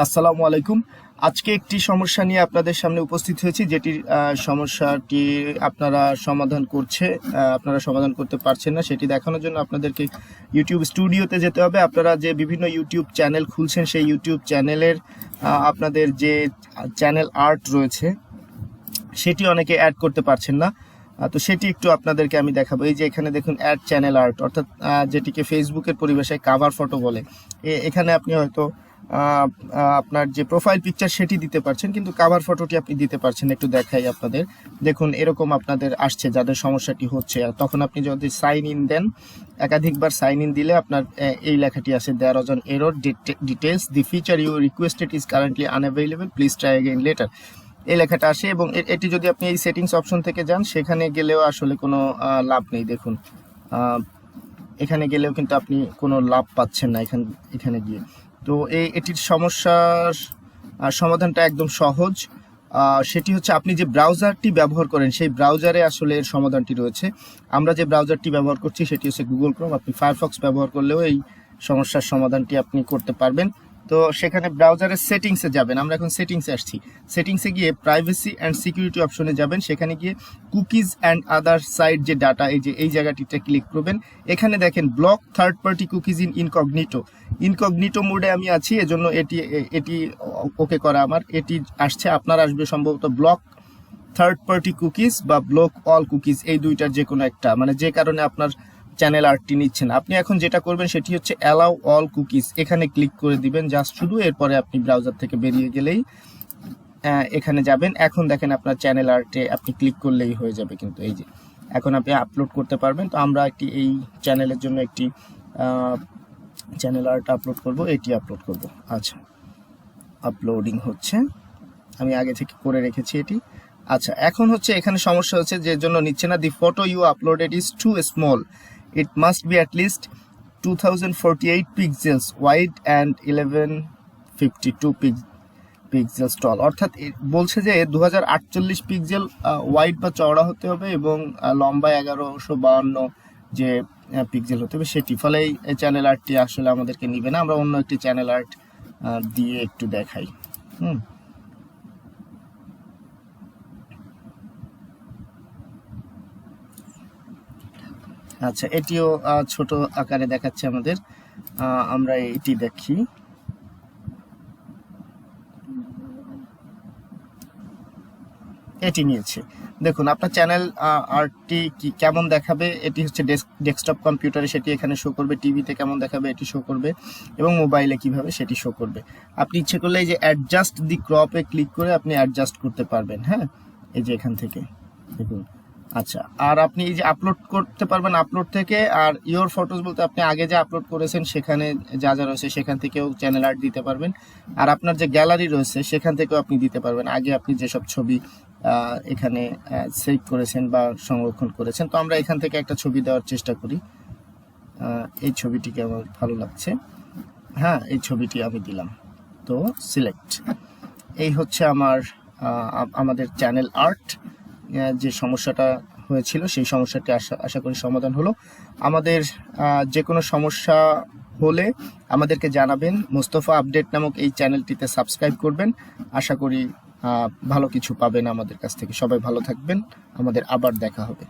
আসসালামু আলাইকুম। আজকে একটি সমস্যা নিয়ে আপনাদের সামনে উপস্থিত হয়েছি, যেটির সমস্যাটি আপনারা সমাধান করতে পারছেন না, সেটি দেখানোর জন্য আপনাদেরকে ইউটিউব স্টুডিওতে যেতে হবে। আপনারা যে বিভিন্ন ইউটিউব চ্যানেল খুলছেন, সেই ইউটিউব চ্যানেলের আপনাদের যে চ্যানেল আর্ট রয়েছে সেটি অনেকে অ্যাড করতে পারছেন না। তো সেটি একটু আপনাদেরকে আমি দেখাবো। এই যে এখানে দেখুন অ্যাড চ্যানেল আর্ট, অর্থাৎ যেটিকে ফেসবুকের পরিভাষায় কাভার ফটো বলে। এখানে আপনি হয়তো আপনার যে প্রোফাইল পিকচার সেটি দিতে পারছেন, কিন্তু কাভার ফটোটি আপনি দিতে পারছেন। একটু দেখাই আপনাদের। দেখুন এরকম আপনাদের আসছে যাদের সমস্যাটি হচ্ছে। তখন আপনি যদি সাইন ইন দেন, একাধিকবার সাইন ইন দিলে আপনার এই লেখাটি আসে, there was an error, details the feature you requested is currently unavailable, please try again later. এই লেখাটা আসে এবং এটি যদি আপনি এই সেটিংস অপশন থেকে যান, সেখানে গেলেও আসলে কোনো লাভ নেই। দেখুন এখানে গেলেও কিন্তু আপনি কোনো লাভ পাচ্ছেন না এখানে গিয়ে। তো এটির সমস্যার সমাধানটা একদম সহজ। সেটি হচ্ছে আপনি যে ব্রাউজারটি ব্যবহার করেন সেই ব্রাউজারে আসলে এর সমাধানটি রয়েছে। আমরা যে ব্রাউজারটি ব্যবহার করছি সেটি হচ্ছে গুগল ক্রোম। আপনি ফায়ারফক্স ব্যবহার করলেও এই সমস্যার সমাধানটি আপনি করতে পারবেন। তো সেখানে ব্রাউজারের সেটিংসে যাবেন। আমরা এখন সেটিংসে আসছি। সেটিংসে গিয়ে প্রাইভেসি অ্যান্ড সিকিউরিটি অপশনে যাবেন। সেখানে গিয়ে কুকিজ অ্যান্ড আদার সাইট যে ডাটা, এই জায়গাটিতে ক্লিক করবেন। এখানে দেখেন block third party cookies in incognito মোডে আমি আছি, এজন্য এটি ওকে করা আমার। এটি আসছে, আপনার আসবে সম্ভবত ব্লক থার্ড পার্টি কুকিজ বা ব্লক অল কুকিজ, এই দুইটার যে কোনো একটা, মানে যে কারণে আপনার চ্যানেল আর্টটি নিচ্ছেন। আপনি এখন যেটা করবেন সেটি হচ্ছে অ্যালাউ অল কুকিজ, এখানে ক্লিক করে দিবেন জাস্ট শুধু। এরপরে আপনি ব্রাউজার থেকে বেরিয়ে গেলেই এখানে যাবেন। এখন দেখেন আপনার চ্যানেল আর্টে আপনি ক্লিক করলেই হয়ে যাবে, কিন্তু এই যে এখন আপনি আপলোড করতে পারবেন। তো আমরা এই চ্যানেলের জন্য একটি চ্যানেল আর্ট আপলোড করব, এটি আপলোড করব। আচ্ছা, আপলোডিং হচ্ছে, আমি আগে থেকে করে রেখেছি এটি। আচ্ছা, এখন হচ্ছে এখানে সমস্যা হচ্ছে যে জন্য নিচ্ছে না। The photo you uploaded is too small, it must be at least 2048 pixels wide and 1152 pixels tall. অর্থাৎ বলছে যে 2048 পিক্সেল ওয়াইড বা চওড়া হতে হবে এবং লম্বা 1152 যে পিক্সেল হতে হবে সেটি। ফলে এই চ্যানেল আর্টটি আসলে আমাদেরকে নিবে না। আমরা অন্য একটি চ্যানেল আর্ট দিয়ে একটু দেখাই। আচ্ছা, এটিও ছোট আকারে দেখাচ্ছে আমাদের। আমরা এটি দেখি। এটি নিয়েছে। দেখুন আপনার চ্যানেল আর্টটি কেমন দেখাবে, এটি হচ্ছে ডেস্কটপ কম্পিউটারে সেটি এখানে শো করবে, টিভিতে কেমন দেখাবে এটি শো করবে, এবং মোবাইলে কিভাবে সেটি শো করবে। আপনি ইচ্ছে করলে এই যে অ্যাডজাস্ট দি ক্রপে ক্লিক করে আপনি অ্যাডজাস্ট করতে পারবেন। হ্যাঁ, এই যে এখান থেকে দেখুন। আচ্ছা, আর আপনি এই যে আপলোড করতে পারবেন আপলোড থেকে। আর ইওর ফটোস বলতে আপনি আগে যে আপলোড করেছেন সেখানে যা যা রয়েছে সেখান থেকেও চ্যানেল আর্ট দিতে পারবেন। আর আপনার যে গ্যালারি রয়েছে সেখান থেকেও আপনি দিতে পারবেন, আগে আপনি যেসব ছবি এখানে সেভ করেছেন বা সংরক্ষণ করেছেন। তো আমরা এখান থেকে একটা ছবি দেওয়ার চেষ্টা করি। এই ছবিটিকে আমার ভালো লাগছে। হ্যাঁ, এই ছবিটি আমি দিলাম। তো সিলেক্ট। এই হচ্ছে আমাদের চ্যানেল আর্ট। যে সমস্যাটা হয়েছিল সেই সমস্যাটি আশা করি সমাধান হলো। আমাদের যে কোনো সমস্যা হলে আমাদেরকে জানাবেন। মোস্তফা আপডেট নামক এই চ্যানেলটিতে সাবস্ক্রাইব করবেন। আশা করি ভালো কিছু পাবেন আমাদের কাছ থেকে। সবাই ভালো থাকবেন, আমাদের আবার দেখা হবে।